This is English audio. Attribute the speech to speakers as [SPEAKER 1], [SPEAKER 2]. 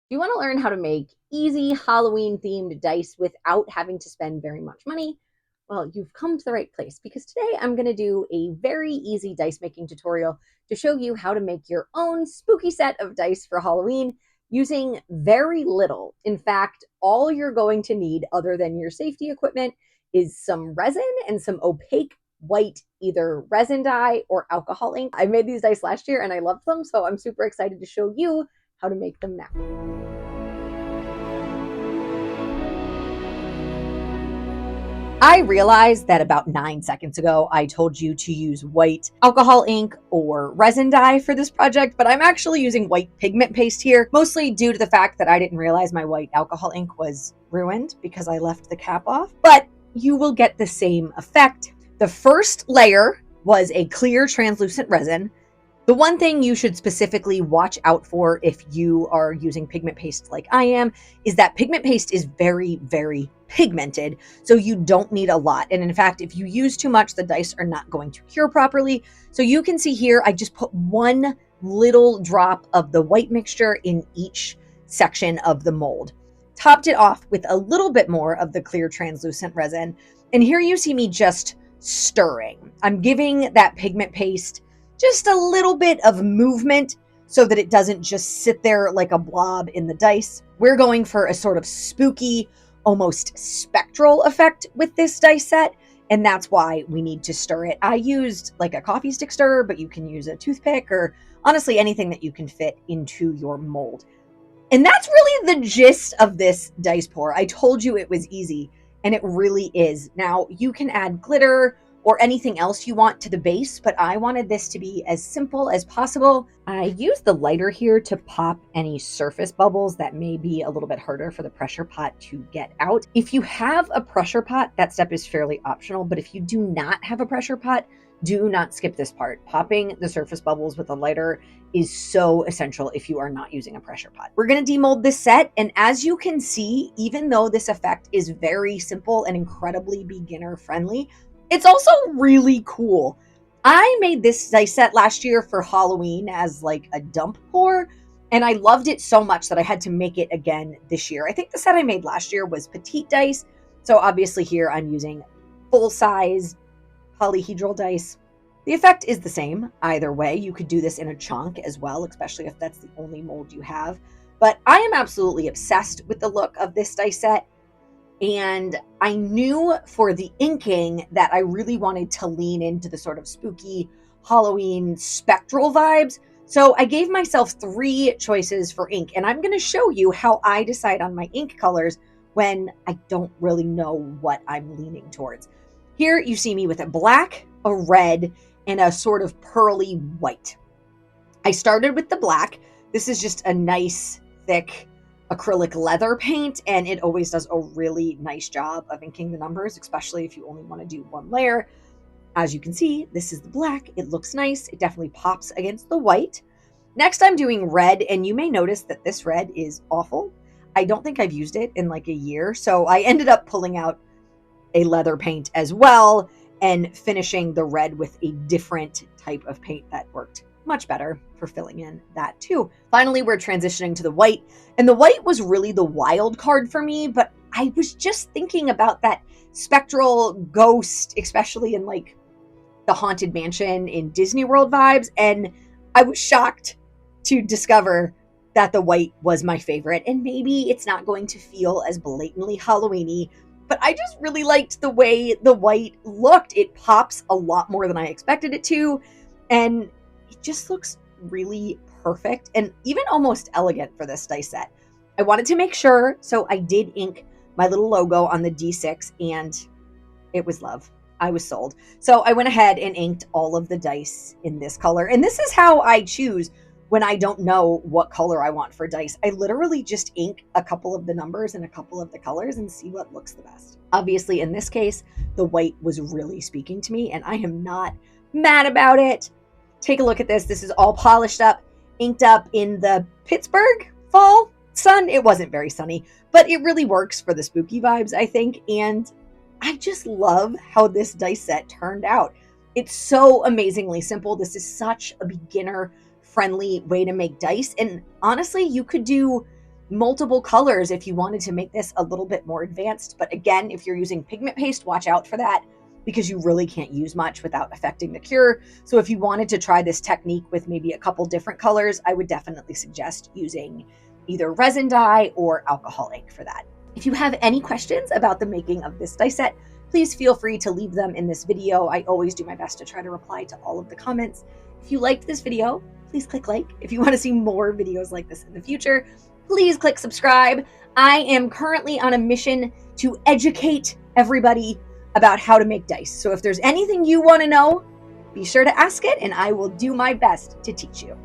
[SPEAKER 1] Do you want to learn how to make easy Halloween themed dice without having to spend very much money? Well, you've come to the right place because today I'm going to do a very easy dice making tutorial to show you how to make your own spooky set of dice for Halloween using very little. In fact, all you're going to need other than your safety equipment is some resin and some opaque white either resin dye or alcohol ink. I made these dice last year and I loved them, so I'm super excited to show you how to make them now. I realized that about 9 seconds ago, I told you to use white alcohol ink or resin dye for this project, but I'm actually using white pigment paste here, mostly due to the fact that I didn't realize my white alcohol ink was ruined because I left the cap off, but you will get the same effect. The first layer was a clear translucent resin. The one thing you should specifically watch out for if you are using pigment paste like I am is that pigment paste is very, very pigmented, so you don't need a lot. And in fact, if you use too much, the dice are not going to cure properly. So you can see here, I just put one little drop of the white mixture in each section of the mold. Topped it off with a little bit more of the clear translucent resin. And here you see me just stirring. I'm giving that pigment paste just a little bit of movement so that it doesn't just sit there like a blob in the dice. We're going for a sort of spooky, almost spectral effect with this dice set, and that's why we need to stir it. I used like a coffee stick stirrer, but you can use a toothpick or honestly anything that you can fit into your mold. And that's really the gist of this dice pour. I told you it was easy, and it really is. Now, you can add glitter or anything else you want to the base, but I wanted this to be as simple as possible. I used the lighter here to pop any surface bubbles that may be a little bit harder for the pressure pot to get out. If you have a pressure pot, that step is fairly optional, but if you do not have a pressure pot, do not skip this part. Popping the surface bubbles with a lighter is so essential if you are not using a pressure pot. We're going to demold this set, and as you can see, even though this effect is very simple and incredibly beginner friendly, it's also really cool. I made this dice set last year for Halloween as like a dump pour, and I loved it so much that I had to make it again this year. I think the set I made last year was petite dice, so obviously here I'm using full-size polyhedral dice. The effect is the same either way. You could do this in a chunk as well, especially if that's the only mold you have. But I am absolutely obsessed with the look of this dice set. And I knew for the inking that I really wanted to lean into the sort of spooky Halloween spectral vibes. So I gave myself 3 choices for ink, and I'm going to show you how I decide on my ink colors when I don't really know what I'm leaning towards. Here you see me with a black, a red, and a sort of pearly white. I started with the black. This is just a nice, thick acrylic leather paint, and it always does a really nice job of inking the numbers, especially if you only want to do one layer. As you can see, this is the black. It looks nice. It definitely pops against the white. Next, I'm doing red, and you may notice that this red is awful. I don't think I've used it in like a year, so I ended up pulling out a leather paint as well and finishing the red with a different type of paint that worked much better for filling in that too. Finally, we're transitioning to the white, and the white was really the wild card for me, but I was just thinking about that spectral ghost, especially in like the Haunted Mansion in Disney World vibes, and I was shocked to discover that the white was my favorite. And maybe it's not going to feel as blatantly Halloween-y, but I just really liked the way the white looked. It pops a lot more than I expected it to, and it just looks really perfect and even almost elegant for this dice set. I wanted to make sure, so I did ink my little logo on the D6, and it was love. I was sold. So I went ahead and inked all of the dice in this color, and this is how I choose when I don't know what color I want for dice. I literally just ink a couple of the numbers and a couple of the colors and see what looks the best. Obviously, in this case, the white was really speaking to me, and I am not mad about it. Take a look at this. This is all polished up, inked up in the Pittsburgh fall sun. It wasn't very sunny, but it really works for the spooky vibes, I think. And I just love how this dice set turned out. It's so amazingly simple. This is such a beginner friendly way to make dice. And honestly, you could do multiple colors if you wanted to make this a little bit more advanced. But again, if you're using pigment paste, watch out for that because you really can't use much without affecting the cure. So if you wanted to try this technique with maybe a couple different colors, I would definitely suggest using either resin dye or alcohol ink for that. If you have any questions about the making of this die set, please feel free to leave them in this video. I always do my best to try to reply to all of the comments. If you liked this video, please click like. If you want to see more videos like this in the future, please click subscribe. I am currently on a mission to educate everybody about how to make dice. So if there's anything you want to know, be sure to ask it and I will do my best to teach you.